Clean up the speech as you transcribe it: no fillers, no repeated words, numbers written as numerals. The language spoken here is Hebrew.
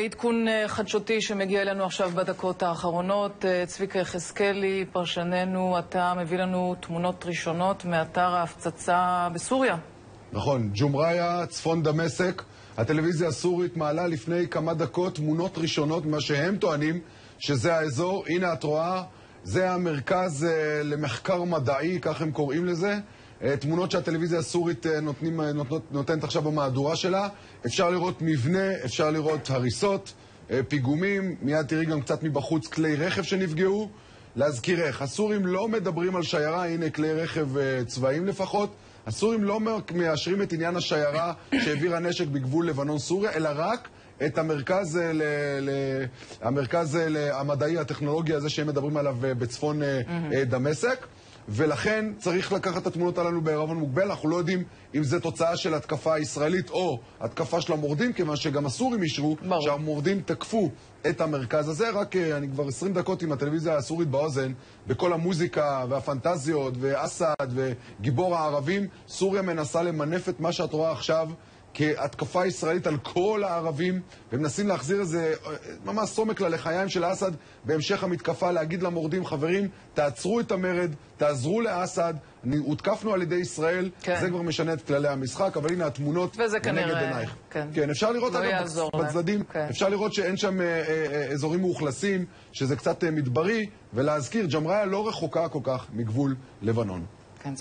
עדכון חדשותי שמגיע אלינו עכשיו בדקות האחרונות. צביקה יחזקאלי, פרשננו, אתה מביא לנו תמונות ראשונות מאתר ההפצצה בסוריה. נכון, ג'ומריה, צפון דמשק. הטלוויזיה הסורית מעלה לפני כמה דקות תמונות ראשונות ממה שהם טוענים שזה האזור. הנה את רואה, זה המרכז למחקר מדעי, כך הם קוראים לזה. תמונות שהטלוויזיה הסורית נותנת עכשיו במהדורה שלה. אפשר לראות מבנה, אפשר לראות הריסות, פיגומים, מיד תראי גם קצת מבחוץ כלי רכב שנפגעו. להזכירך, הסורים לא מדברים על שיירה, הנה כלי רכב צבאיים לפחות. הסורים לא מאשרים את עניין השיירה שהעבירה נשק בגבול לבנון-סוריה, אלא רק את המרכז המדעי, הטכנולוגי הזה שהם מדברים עליו בצפון דמשק. ולכן צריך לקחת את התמונות הללו בערבון מוגבל. אנחנו לא יודעים אם זה תוצאה של התקפה ישראלית או התקפה של המורדים, כיוון שגם הסורים אישרו שהמורדים תקפו את המרכז הזה. רק אני כבר 20 דקות עם הטלוויזיה הסורית באוזן, בכל המוזיקה והפנטזיות ואסד וגיבור הערבים. סוריה מנסה למנף את מה שאת רואה עכשיו כהתקפה ישראלית על כל הערבים, ומנסים להחזיר איזה ממש סומק ללחיים של אסד בהמשך המתקפה, להגיד למורדים, חברים, תעצרו את המרד, תעזרו לאסד, הותקפנו על ידי ישראל. זה כבר משנה את כללי המשחק, אבל הנה התמונות נגד עינייך. כן, אפשר לראות בצדדים, אפשר לראות שאין שם אזורים מאוכלסים, שזה קצת מדברי, ולהזכיר, ג'מריה לא רחוקה כל כך מגבול לבנון.